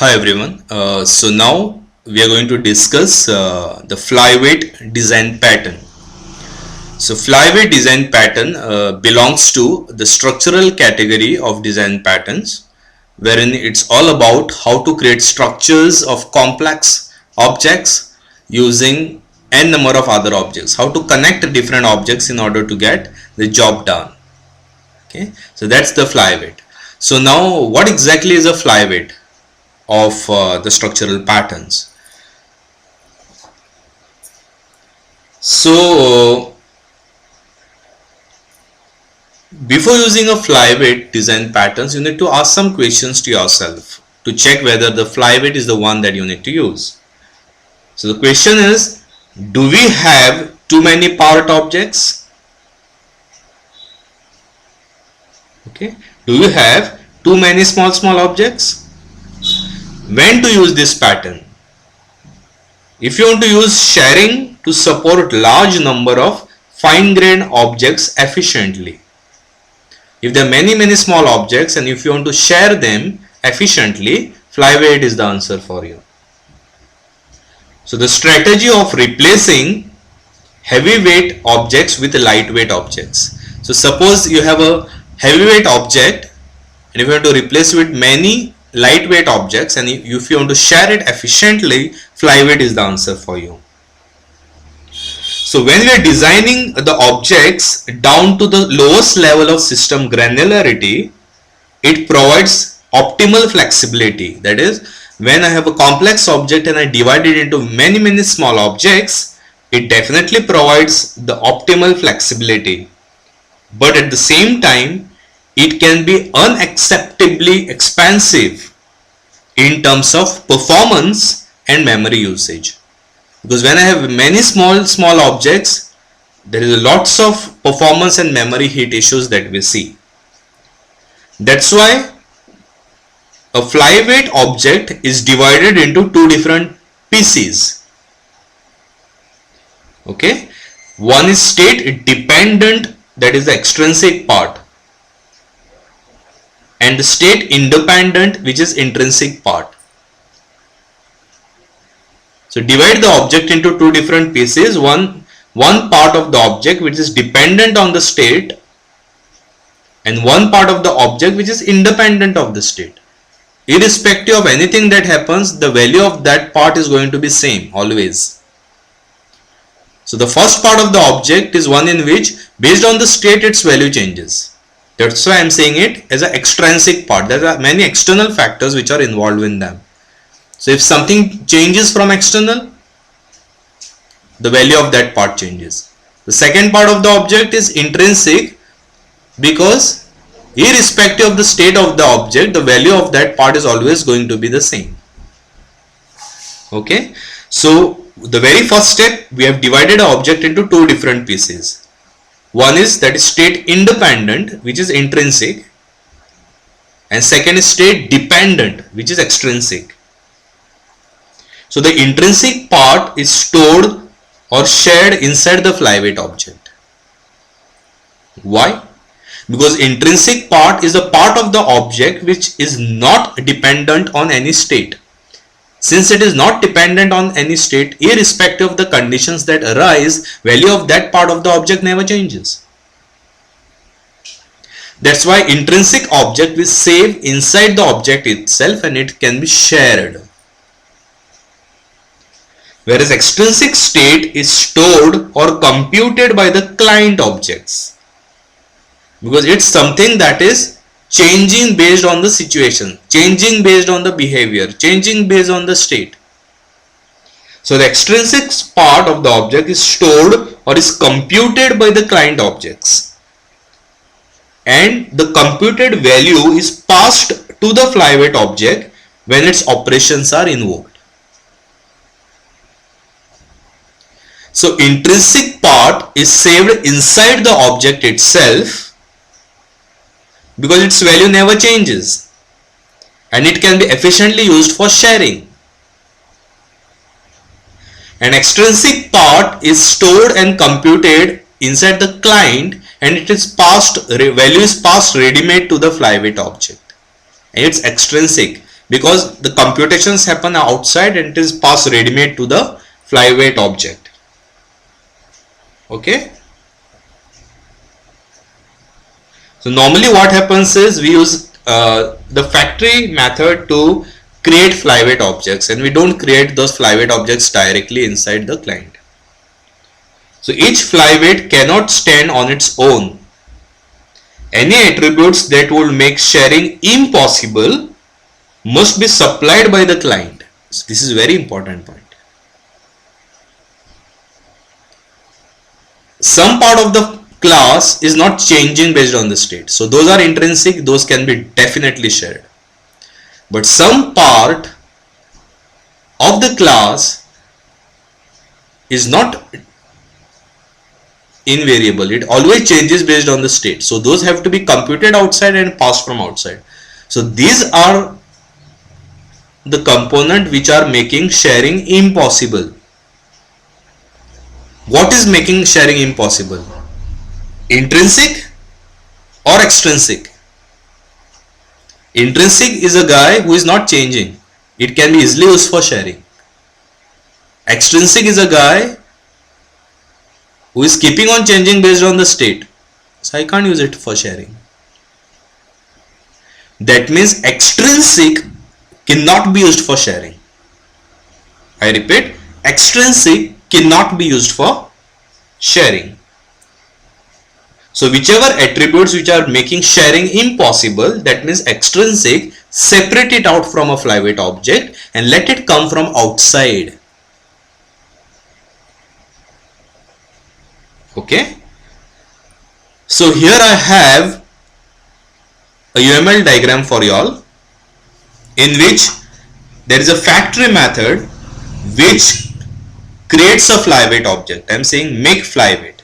Hi everyone. So now we are going to discuss the flyweight design pattern. So flyweight design pattern belongs to the structural category of design patterns, wherein it's all about how to create structures of complex objects using n number of other objects, how to connect different objects in order to get the job done. Okay, so that's the flyweight. So now what exactly is a flyweight of the structural patterns? So before using a flyweight design patterns, you need to ask some questions to yourself to check whether the flyweight is the one that you need to use. So the question is, do we have too many part objects? Okay, do you have too many small objects? When to use this pattern? If you want to use sharing to support large number of fine-grained objects efficiently. If there are many small objects and if you want to share them efficiently, flyweight is the answer for you. So the strategy of replacing heavyweight objects with lightweight objects. So suppose you have a heavyweight object and if you want to replace it with many lightweight objects and if you want to share it efficiently, flyweight is the answer for you. So when we are designing the objects down to the lowest level of system granularity, it provides optimal flexibility. That is, when I have a complex object and I divide it into many small objects, it definitely provides the optimal flexibility. But at the same time, it can be unacceptably expensive in terms of performance and memory usage. Because when I have many small objects, there is lots of performance and memory heat issues that we see. That's why a flyweight object is divided into two different pieces. Okay, one is state dependent, that is the extrinsic part, and the state independent, which is intrinsic part. So divide the object into two different pieces. One part of the object which is dependent on the state and one part of the object which is independent of the state. Irrespective of anything that happens, the value of that part is going to be same always. So the first part of the object is one in which based on the state its value changes. That's why I am saying it as an extrinsic part. There are many external factors which are involved in them. So if something changes from external, the value of that part changes. The second part of the object is intrinsic, because irrespective of the state of the object, the value of that part is always going to be the same. Okay, so the very first step, we have divided an object into two different pieces. One is that is state independent, which is intrinsic, and second is state dependent, which is extrinsic. So the intrinsic part is stored or shared inside the flyweight object. Why? Because intrinsic part is a part of the object which is not dependent on any state. Since it is not dependent on any state, irrespective of the conditions that arise, value of that part of the object never changes. That's why intrinsic object is saved inside the object itself and it can be shared. Whereas extrinsic state is stored or computed by the client objects, because it's something that is changing based on the situation, changing based on the behavior, changing based on the state. So the extrinsic part of the object is stored or is computed by the client objects, and the computed value is passed to the flyweight object when its operations are invoked. So intrinsic part is saved inside the object itself because its value never changes and it can be efficiently used for sharing. An extrinsic part is stored and computed inside the client and it is passed, value is passed ready-made to the flyweight object, and it's extrinsic because the computations happen outside and it is passed ready-made to the flyweight object. Okay. So normally what happens is we use the factory method to create flyweight objects, and we don't create those flyweight objects directly inside the client. So each flyweight cannot stand on its own. Any attributes that would make sharing impossible must be supplied by the client. So this is a very important point. Some part of the class is not changing based on the state. So those are intrinsic, those can be definitely shared. But some part of the class is not invariable. It always changes based on the state. So those have to be computed outside and passed from outside. So these are the component which are making sharing impossible. What is making sharing impossible? Intrinsic or extrinsic? Intrinsic is a guy who is not changing. It can be easily used for sharing. Extrinsic is a guy who is keeping on changing based on the state. So I can't use it for sharing. That means extrinsic cannot be used for sharing. I repeat, extrinsic cannot be used for sharing. So whichever attributes which are making sharing impossible, that means extrinsic, separate it out from a flyweight object and let it come from outside. Okay. So here I have a UML diagram for you all, in which there is a factory method which creates a flyweight object. I am saying make flyweight.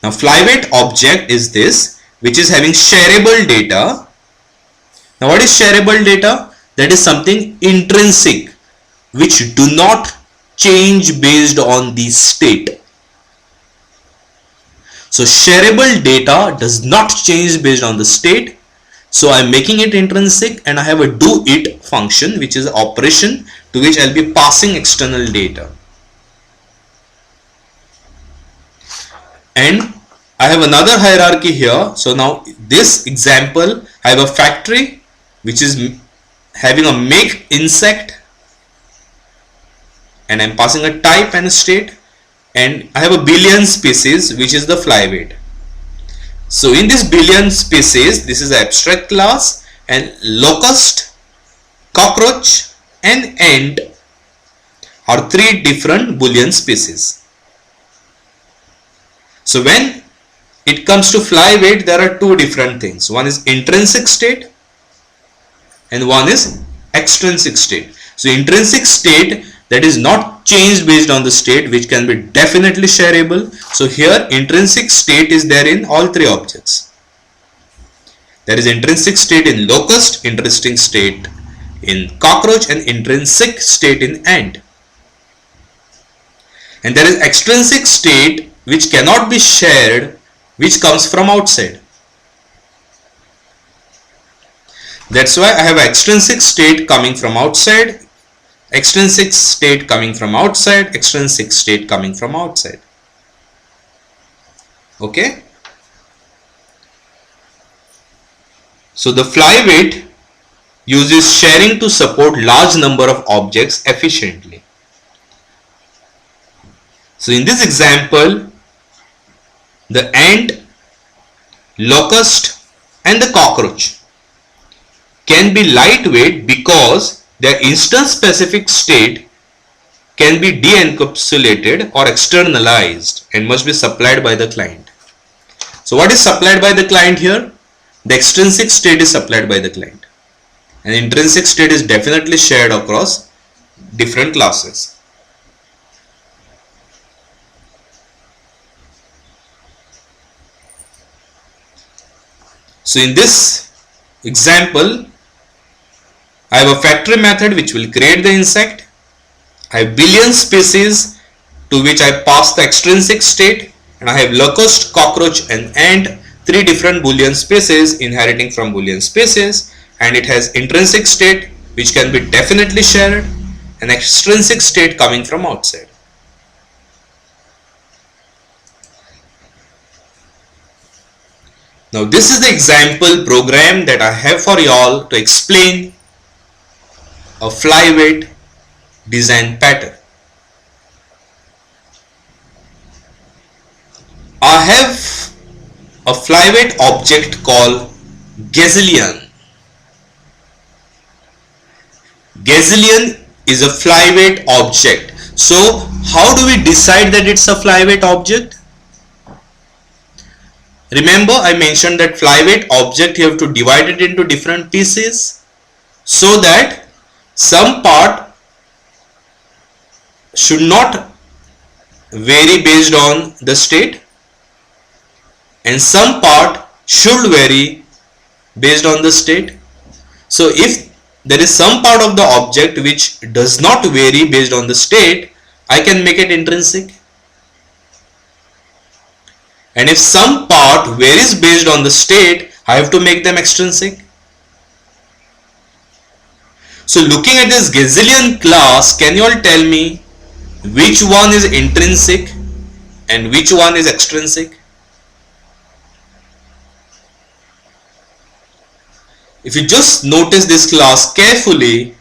Now flyweight object is this, which is having shareable data. Now what is shareable data? That is something intrinsic which do not change based on the state. So shareable data does not change based on the state. So I am making it intrinsic, and I have a do it function, which is an operation to which I will be passing external data. And I have another hierarchy here. So now this example, I have a factory which is having a make insect, and I am passing a type and a state, and I have a billion species which is the flyweight. So in this billion species, this is an abstract class, and locust, cockroach and ant are three different Boolean species. So when it comes to flyweight, there are two different things. One is intrinsic state and one is extrinsic state. So intrinsic state, that is not changed based on the state, which can be definitely shareable. So here intrinsic state is there in all three objects. There is intrinsic state in locust, intrinsic state in cockroach, and intrinsic state in ant. And there is extrinsic state which cannot be shared, which comes from outside. That's why I have extrinsic state coming from outside, extrinsic state coming from outside, extrinsic state coming from outside. Okay. So the flyweight uses sharing to support large number of objects efficiently. So in this example, the ant, locust and the cockroach can be lightweight because their instance specific state can be de-encapsulated or externalized and must be supplied by the client. So what is supplied by the client here? The extrinsic state is supplied by the client, and intrinsic state is definitely shared across different classes. So in this example, I have a factory method which will create the insect. I have billion species to which I pass the extrinsic state, and I have locust, cockroach and ant, three different Boolean species inheriting from Boolean species, and it has intrinsic state, which can be definitely shared, and extrinsic state coming from outside. Now this is the example program that I have for y'all to explain a flyweight design pattern. I have a flyweight object called Gazillion. Gazillion is a flyweight object. So how do we decide that it's a flyweight object? Remember, I mentioned that flyweight object you have to divide it into different pieces so that some part should not vary based on the state and some part should vary based on the state. So if there is some part of the object which does not vary based on the state, I can make it intrinsic. And if some part varies based on the state, I have to make them extrinsic. So looking at this Gazillion class, can you all tell me which one is intrinsic and which one is extrinsic? If you just notice this class carefully,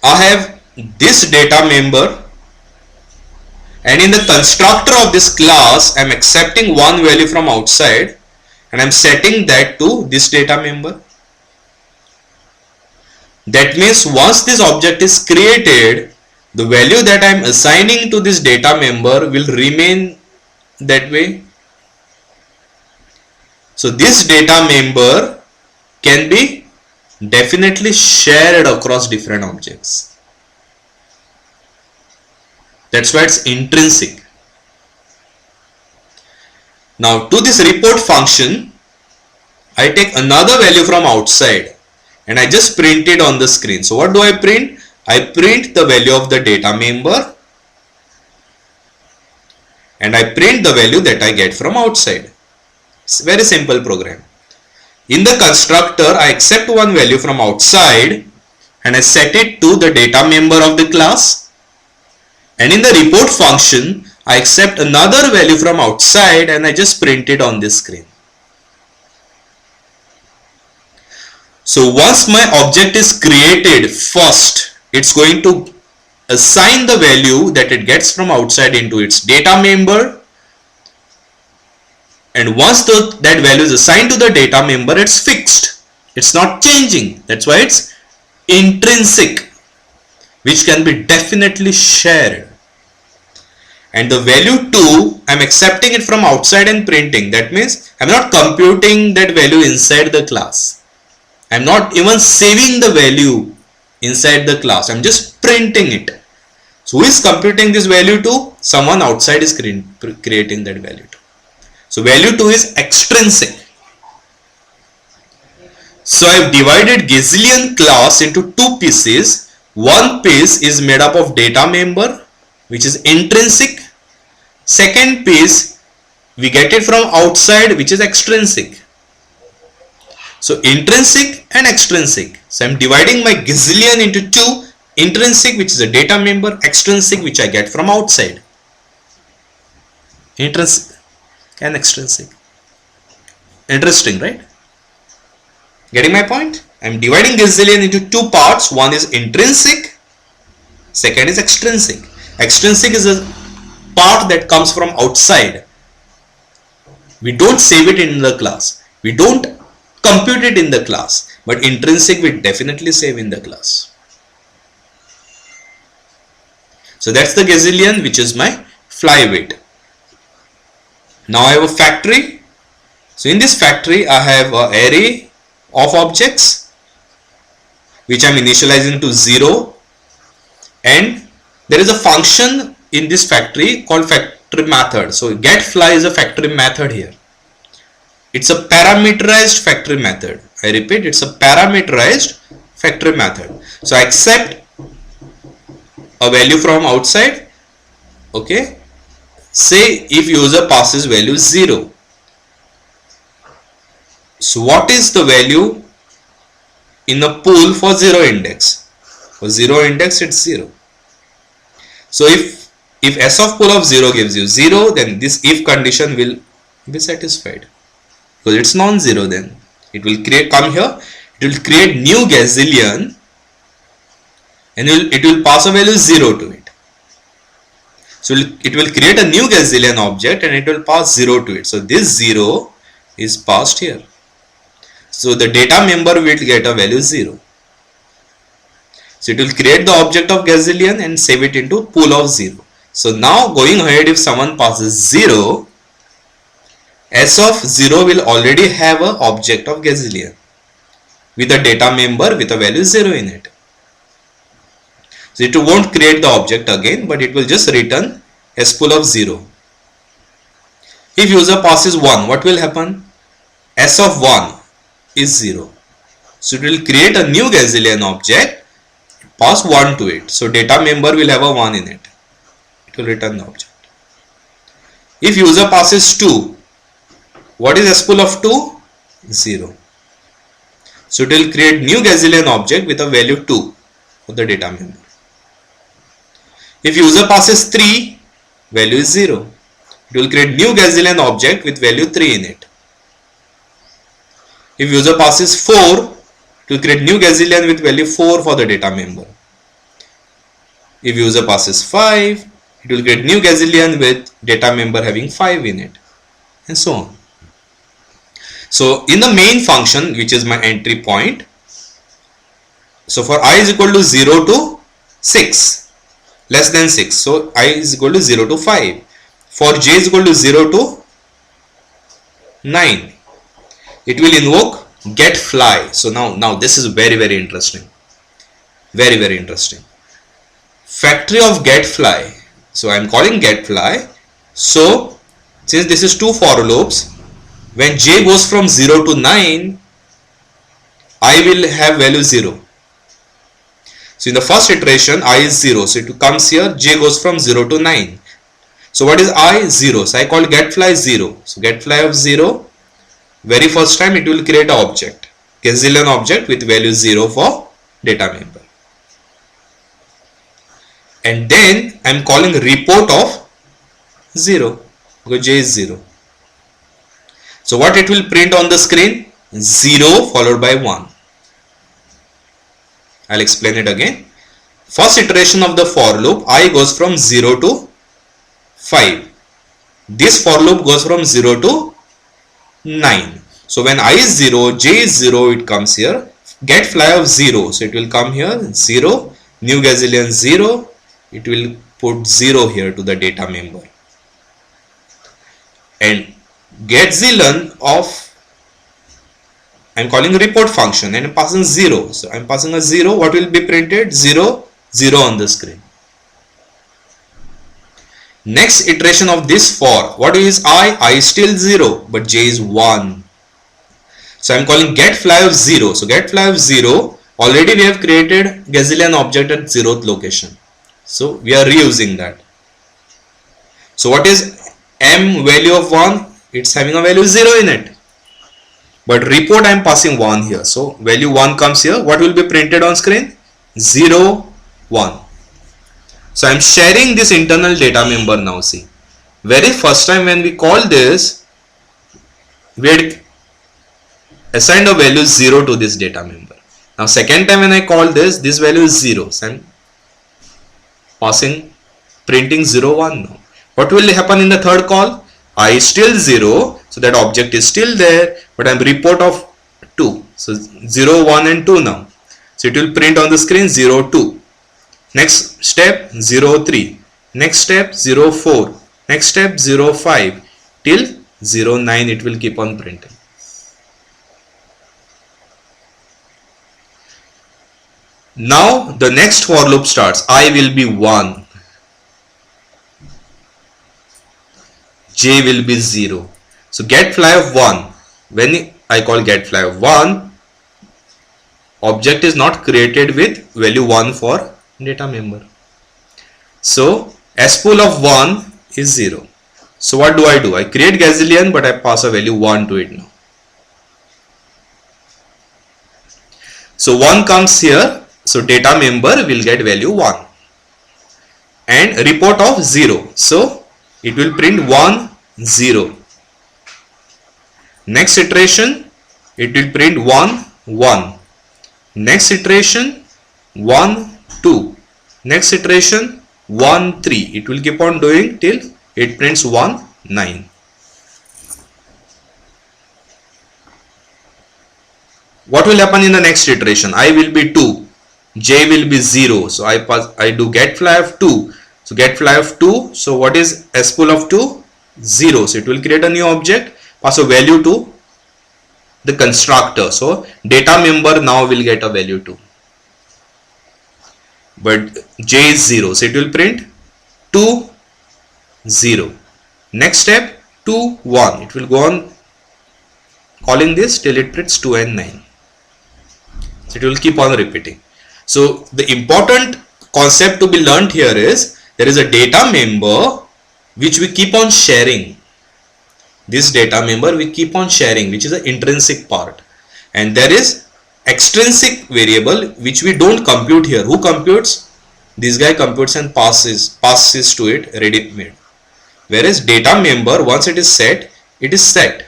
I have this data member, and in the constructor of this class I am accepting one value from outside and I am setting that to this data member. That means once this object is created, the value that I am assigning to this data member will remain that way. So this data member can be definitely shared across different objects. That's why it's intrinsic. Now to this report function, I take another value from outside and I just print it on the screen. So what do I print? I print the value of the data member and I print the value that I get from outside. It's a very simple program. In the constructor, I accept one value from outside and I set it to the data member of the class. And in the report function, I accept another value from outside and I just print it on this screen. So once my object is created, first it's going to assign the value that it gets from outside into its data member. And once that value is assigned to the data member, it's fixed. It's not changing. That's why it's intrinsic, which can be definitely shared. And the value 2, I'm accepting it from outside and printing. That means I'm not computing that value inside the class. I'm not even saving the value inside the class. I'm just printing it. So who is computing this value to? Someone outside is creating that value to. So value 2 is extrinsic. So I've divided Gazillion class into two pieces. One piece is made up of data member, which is intrinsic. Second piece we get it from outside, which is extrinsic. So intrinsic and extrinsic. So I'm dividing my Gazillion into two: intrinsic, which is a data member; extrinsic, which I get from outside. Intrinsic and extrinsic. Interesting, right? Getting my point? I'm dividing Gazillion into two parts. One is intrinsic, second is extrinsic. Extrinsic is a part that comes from outside. We don't save it in the class. We don't compute it in the class. But intrinsic we definitely save in the class. So that's the Gazillion, which is my flyweight. Now I have a factory. So in this factory I have an array of objects which I'm initializing to 0, and there is a function in this factory called factory method. So getFly is a factory method here. It's a parameterized factory method. I repeat, it's a parameterized factory method. So I accept a value from outside. Okay, say if user passes value 0. So what is the value in a pool for 0 index. For 0 index it's 0. So if S of pool of 0 gives you 0, then this if condition will be satisfied, because it's non-zero. Then it will come here, it will create new Gazillion, and it will pass a value 0 to it. So it will create a new Gazillion object and it will pass 0 to it. So this 0 is passed here. So the data member will get a value 0. So it will create the object of Gazillion and save it into pool of 0. So now going ahead, if someone passes 0, S of 0 will already have an object of Gazillion with a data member with a value 0 in it. So it won't create the object again, but it will just return S pool of 0. If user passes 1, what will happen? S of 1 is 0. So it will create a new Gazillion object, pass 1 to it. So data member will have a 1 in it. It will return the object. If user passes 2, what is S pool of 2? 0. So it will create new Gazillion object with a value 2 for the data member. If user passes 3, value is 0. It will create new Gazillion object with value 3 in it. If user passes 4, it will create new Gazillion with value 4 for the data member. If user passes 5, it will create new Gazillion with data member having 5 in it, and so on. So in the main function, which is my entry point, so for I is equal to 0 to 6, less than 6, so I is equal to 0 to 5. For j is equal to 0 to 9, it will invoke get fly. So now this is very interesting, very interesting. Factory of get fly. So I am calling get fly. So since this is 2 for loops, when j goes from 0 to 9, I will have value 0. So in the first iteration, I is 0. So it comes here, j goes from 0 to 9. So what is I? 0. So I call get fly 0. So get fly of 0, very first time it will create an object, Gazillion object with value 0 for data member. And then I am calling report of 0, because j is 0. So what it will print on the screen? 0 followed by 1. I'll explain it again. First iteration of the for loop, I goes from 0 to 5. This for loop goes from 0 to 9. So when I is 0, j is 0, it comes here. Get fly of 0. So it will come here 0, new Gazillion 0. It will put 0 here to the data member. And Gazillion of, I am calling report function and I am passing 0. So I am passing a 0. What will be printed? 0, 0 on the screen. Next iteration of this for, what is I? I is still 0, but j is 1. So I am calling get fly of 0. So get fly of 0, already we have created Gazillion object at 0th location. So we are reusing that. So what is m value of 1? It's having a value 0 in it. But report I am passing 1 here. So value 1 comes here. What will be printed on screen? 0, 1. So I am sharing this internal data member now. See, very first time when we call this, we had assigned a value 0 to this data member. Now second time when I call this value is 0. So I am passing, printing 0, 1 now. What will happen in the third call? I is still 0, so that object is still there, but I am report of 2. So 0, 1 and 2 now. So it will print on the screen 0, 2. Next step 0, 3. Next step 0, 4. Next step 0, 5 till 0, 9 it will keep on printing. Now the next for loop starts. I will be 1. J will be 0. So get fly of 1. When I call get fly of 1, object is not created with value 1 for data member. So S pool of 1 is 0. So what do? I create Gazillion, but I pass a value 1 to it now. So 1 comes here, so data member will get value 1, and report of 0, so it will print 1 0. Next iteration it will print 1 1. Next iteration 1 2. Next iteration 1 3. It will keep on doing till it prints 1 9. What will happen in the next iteration? I will be 2, j will be 0, so I do get fly of 2, so get fly of 2, so what is spool of 2? 0, so it will create a new object, pass a value to the constructor, so data member now will get a value 2, but j is 0, so it will print 2 0. Next step 2 1, it will go on calling this till it prints 2 and 9. So it will keep on repeating. So the important concept to be learned here is there is a data member which we keep on sharing. This data member we keep on sharing, which is an intrinsic part, and there is extrinsic variable which we don't compute here. Who computes? This guy computes and passes to it ready made. Whereas data member, once it is set, it is set.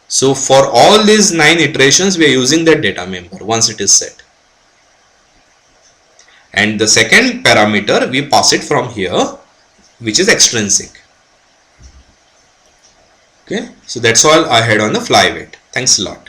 So for all these 9 iterations we are using that data member once it is set, and the second parameter we pass it from here, which is extrinsic. Okay, so that's all I had on the fly weight. Thanks a lot.